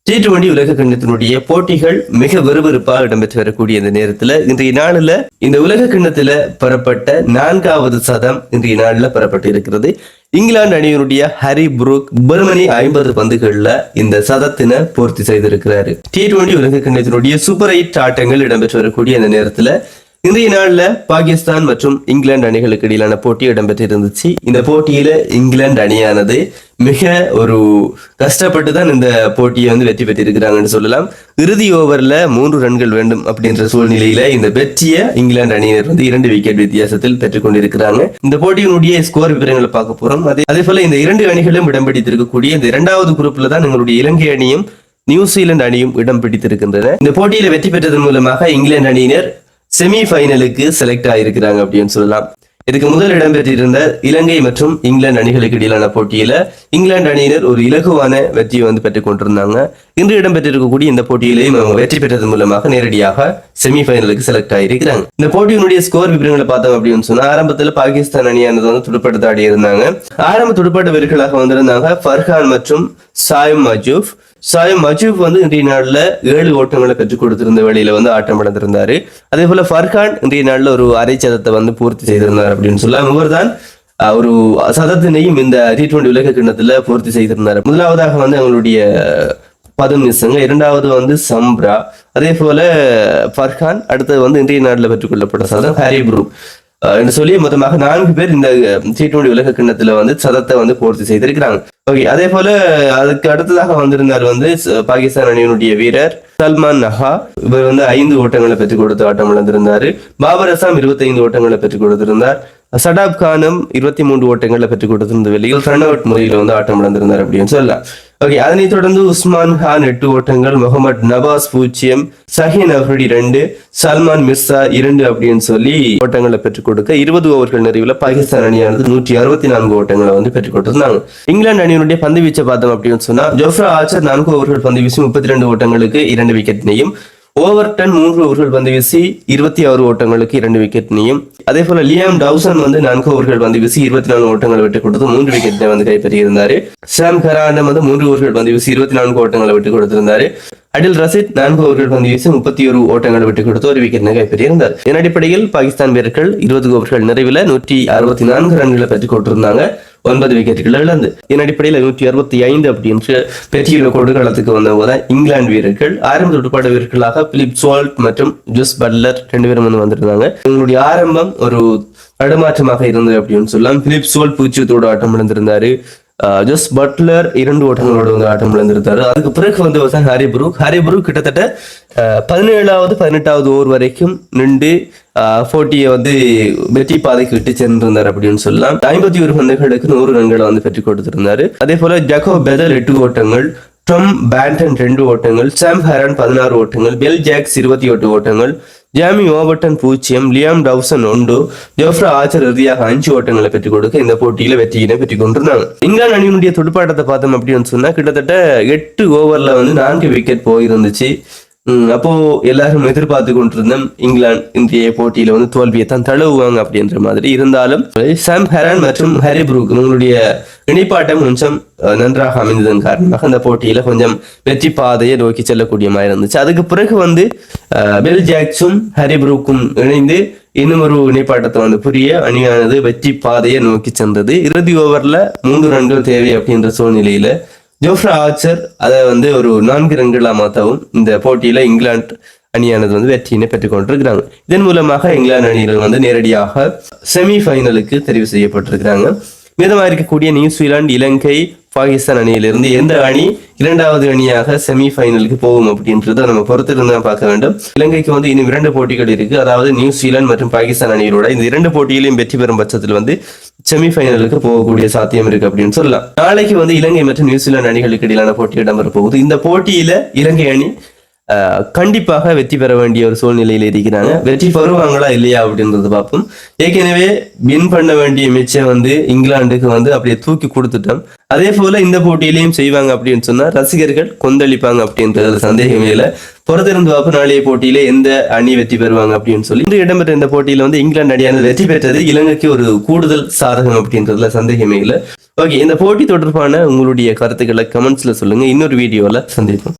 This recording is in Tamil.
T20 உலக கிண்ணத்தினுடைய போட்டிகள் மிக விறுவிறுப்பாக இடம்பெற்று வரக்கூடிய இந்த நேரத்துல இன்றைய நாளில் இந்த உலக கிண்ணத்துல பெறப்பட்ட 4வது சதம் இன்றைய நாளில் பெறப்பட்டு இருக்கிறது. இங்கிலாந்து அணியினுடைய ஹாரி புரூக் வெறுமனே 50 பந்துகள்ல இந்த சதத்தினை பூர்த்தி செய்திருக்கிறாரு. T20 உலக கிண்ணத்தினுடைய சூப்பர் 8 ஆட்டங்கள் இடம்பெற்று வரக்கூடிய இந்த நேரத்துல இன்றைய நாள்ல பாகிஸ்தான் மற்றும் இங்கிலாந்து அணிகளுக்கு இடையிலான போட்டி இடம்பெற்று இருந்துச்சு. இந்த போட்டியில இங்கிலாந்து அணியானது மிக ஒரு கஷ்டப்பட்டு தான் இந்த போட்டியை வெற்றி பெற்றிருக்கிறாங்கன்னு சொல்லலாம். இறுதி ஓவர்ல 3 ரன்கள் வேண்டும் அப்படின்ற சூழ்நிலையில இந்த வெற்றியை இங்கிலாந்து அணியினர் 2 விக்கெட் வித்தியாசத்தில் பெற்றுக் கொண்டிருக்கிறாங்க. இந்த போட்டியினுடைய ஸ்கோர் விவரங்களை பார்க்க போறோம். அதே போல இந்த 2 அணிகளும் இடம் பிடித்திருக்கக்கூடிய இந்த 2வது குரூப்ல தான் எங்களுடைய இலங்கை அணியும் நியூசிலாந்து அணியும் இடம் பிடித்திருக்கின்றன. இந்த போட்டியில வெற்றி பெற்றதன் மூலமாக இங்கிலாந்து அணியினர் செமி ஃபைனலுக்கு செலக்ட் ஆயிருக்கிறாங்க அப்படின்னு சொல்லலாம். இதுக்கு முதல் இடம்பெற்றிருந்த இலங்கை மற்றும் இங்கிலாந்து அணிகளுக்கு இடையிலான போட்டியில இங்கிலாந்து அணியினர் ஒரு இலகுவான வெற்றியை பெற்றுக் கொண்டிருந்தாங்க. இன்று இடம்பெற்றிருக்கக்கூடிய இந்த போட்டியிலையும் அவங்க வெற்றி பெற்றதன் மூலமாக நேரடியாக செமி ஃபைனலுக்கு செலக்ட் ஆகியிருக்கிறாங்க. இந்த போட்டியினுடைய ஸ்கோர் விவரங்களை பார்த்தோம் அப்படின்னு சொன்னா ஆரம்பத்துல பாகிஸ்தான் அணியானது துடுப்பாட்ட ஆடி இருந்தாங்க. ஆரம்ப துடுப்பாட்ட வீரர்களாக வந்திருந்தாங்க ஃபர்ஹான் மற்றும் சாயம் மஜூப் இன்றைய நாள்ல 7 ஓட்டங்களை பெற்றுக் கொடுத்திருந்த வேளையில ஆட்டம் இழந்திருந்தாரு. அதே போல ஃபர்ஹான் இன்றைய நாள்ல ஒரு அரை சதத்தை பூர்த்தி செய்திருந்தார் அப்படின்னு சொல்லலாம். இவர்தான் ஒரு சதத்தினையும் இந்த T20 உலக கிண்ணத்துல பூர்த்தி செய்திருந்தார். முதலாவதாக அவங்களுடைய பதம் நிசங்க, இரண்டாவது சம்ப்ரா, அதே போல ஃபர்ஹான், அடுத்தது இன்றைய நாளில் பெற்றுக் கொள்ளப்பட்ட சதம் ஹாரி புரூக் என்று சொல்லி மொத்தமாக 4 பேர் இந்த T20 உலக கிண்ணத்துல சதத்தை பூர்த்தி செய்திருக்கிறாங்க. ஓகே, அதே போல அதுக்கு அடுத்ததாக வந்திருந்தார் பாகிஸ்தான் அணியினுடைய வீரர் சல்மான் நஹா. இவர் 5 ஓட்டங்களை பெற்றுக் கொடுத்து ஆட்டம் இழந்திருந்தாரு. பாபர் அசாம் 25 ஓட்டங்களை பெற்றுக் கொடுத்திருந்தார். சடாப் கானும் 23 ஓட்டங்களை பெற்றுக் கொடுத்திருந்த வெளியில் ரன் அவுட் முறையில் ஆட்டம் இழந்திருந்தார் அப்படின்னு சொல்லலாம். ஓகே, அதனைத் தொடர்ந்து உஸ்மான் கான் 8 ஓட்டங்கள், முகமது நவாஸ் 0, ஷஹீன் அஃப்ரிடி 2, சல்மான் மிர்சா 2 அப்படின்னு சொல்லி ஓட்டங்களை பெற்றுக் கொடுக்க 20 ஓவர்கள் நிறைவுல பாகிஸ்தான் அணியானது 164 ஓட்டங்களை பெற்றுக் கொடுத்திருந்தாங்க. இங்கிலாந்து அணியினுடைய பந்து வீச்சை பார்த்தோம் அப்படின்னு சொன்னா ஜோஃப்ரா ஆர்ச்சர் 4 ஓவர்கள் பந்து வீசி 32 ஓட்டங்களுக்கு 2 விக்கெட்டினையும், ஓவர்டன் 3 ஓவர்கள் பந்து வீசி 26 ஓட்டங்களுக்கு 2 விக்கெட்டினையும், அதே போல லியாம் டவுசன் 4 ஓவர்கள் பந்து வீசி 24 ஓட்டங்களை விட்டு கொடுத்து 3 விக்கெட்டை கைப்பற்றி இருந்தாரு. ஷாம் கரான் 3 ஓவர்கள் பந்து வீசி 24 ஓட்டங்களை விட்டு கொடுத்திருந்தாரு. அடில் ரசித் 4 ஓவர்கள் பந்து வீசி 31 ஓட்டங்களை விட்டு கொடுத்து 1 விக்கெட்டை கைப்பற்றி இருந்தார். இதன் அடிப்படையில் பாகிஸ்தான் வீரர்கள் 20 ஓவர்கள் நிறைவில் 164 ரன்களை பெற்றுக் கொண்டிருந்தாங்க, 9 விக்கெட்டுகள் இழந்து. இதன் அடிப்படையில் 165 அப்படின்ற பெற்றியுள்ள கொடுகளத்துக்கு வந்தபோது இங்கிலாந்து வீரர்கள் ஆரம்ப துடுப்பாட்ட வீரர்களாக பிலிப் சோல்ட் மற்றும் ஜோஸ் பட்லர் 2 பேரும் வந்திருந்தாங்க. இவங்களுடைய ஆரம்பம் ஒரு தடுமாற்றமாக இருந்தது அப்படின்னு சொல்லலாம். பிலிப் சோல்ட் 0 ஆட்டம் இழந்திருந்தாரு. ஜோஸ் பட்லர் 2 ஓட்டங்களோட ஆட்டம் இழந்திருந்தாரு. அதுக்கு பிறகு ஹாரி புரூக் கிட்டத்தட்ட 17வது 18வது ஓவர் வரைக்கும் நின்று போட்டியை வெற்றி பாதைக்கு விட்டு சென்றிருந்தார் அப்படின்னு சொல்லலாம். 51 பந்துகளுக்கு 100 ரன்களை பெற்றுக் கொடுத்திருந்தாரு. அதே போல ஜக்கோ பெதல் 8 ஓட்டங்கள், டம் பேண்டன் 2 ஓட்டங்கள், சாம் ஹரான் 16 ஓட்டங்கள், பெல் ஜாக்ஸ் 28 ஓட்டங்கள், Jamie Overton 0, Liam Dawson 1, Jofra Archer இறுதியாக 5 ஓட்டங்களை பெற்றுக் கொடுக்க இந்த போட்டியில வெற்றியினை பெற்றுக் கொண்டிருந்தாங்க. இங்கிலாந்து அணியினுடைய துடுப்பாட்டத்தை பார்த்தோம் அப்படின்னு சொன்னா கிட்டத்தட்ட 8 ஓவர்ல 4 விக்கெட் போயிருந்துச்சு. அப்போ எல்லாரும் எதிர்பார்த்து கொண்டிருந்தோம் இங்கிலாந்து இன்றைய போட்டியில தோல்வியை தான் தழுவுவாங்க அப்படின்ற மாதிரி. இருந்தாலும் சாம் ஹரான் மற்றும் ஹாரி புரூக் உங்களுடைய இணைப்பாட்டம் கொஞ்சம் நன்றாக அமைந்ததன் காரணமாக அந்த போட்டியில கொஞ்சம் வெற்றி பாதையை நோக்கி செல்லக்கூடிய மாதிரி இருந்துச்சு. அதுக்கு பிறகு பெல் ஜாக்ஸும் ஹாரி புரூக்கும் இணைந்து இன்னும் ஒரு இணைப்பாட்டத்தை புரிய அணியானது வெற்றி பாதையை நோக்கி சென்றது. இறுதி ஓவர்ல 3 ரன்கள் தேவை அப்படின்ற சூழ்நிலையில ஜோஃப்ரா ஆர்ச்சர் அதை ஒரு 4 ரன்களா மாற்றவும் இந்த போட்டியில இங்கிலாந்து அணியானது வெற்றியினை பெற்றுக் கொண்டிருக்கிறாங்க. இதன் மூலமாக இங்கிலாந்து அணியினர் நேரடியாக செமி ஃபைனலுக்கு தெரிவு செய்யப்பட்டிருக்கிறாங்க. மீதமாக இருக்கக்கூடிய நியூசிலாந்து, இலங்கை, பாகிஸ்தான் அணியிலிருந்து எந்த அணி 2வது அணியாக செமி ஃபைனலுக்கு போகும் அப்படின்றத நம்ம பொறுத்திருந்து பார்க்க வேண்டும். இலங்கைக்கு இன்னும் 2 போட்டிகள் இருக்கு. அதாவது நியூசிலாந்து மற்றும் பாகிஸ்தான் அணிகளோட இந்த 2 போட்டியிலையும் வெற்றி பெறும் பட்சத்தில் செமி ஃபைனலுக்கு போகக்கூடிய சாத்தியம் இருக்கு அப்படின்னு சொல்லலாம். நாளைக்கு இலங்கை மற்றும் நியூசிலாந்து அணிகளுக்கு இடையிலான போட்டி இடம்பெற போகுது. இந்த போட்டியில இலங்கை அணி கண்டிப்பாக வெற்றி பெற வேண்டிய ஒரு சூழ்நிலையில இருக்கிறாங்க. வெற்றி பெறுவாங்களா இல்லையா அப்படின்றது பார்ப்போம். ஏற்கனவே வின் பண்ண வேண்டிய மேட்சை இங்கிலாந்துக்கு அப்படியே தூக்கி கொடுத்துட்டோம். அதே போல இந்த போட்டியிலையும் செய்வாங்க அப்படின்னு சொன்னா ரசிகர்கள் கொந்தளிப்பாங்க அப்படின்றது சந்தேகமே இல்லை. பொறுத்திருந்து பார்ப்போம் நாளைய போட்டியில எந்த அணி வெற்றி பெறுவாங்க அப்படின்னு சொல்லி. இன்று இடம்பெற்ற இந்த போட்டியில இங்கிலாந்து அணியானது வெற்றி பெற்றது இலங்கைக்கு ஒரு கூடுதல் சாதகம் அப்படின்றதுல சந்தேகமே இல்லை. ஓகே, இந்த போட்டி தொடர்பான உங்களுடைய கருத்துக்களை கமெண்ட்ஸ்ல சொல்லுங்க. இன்னொரு வீடியோல சந்திப்போம்.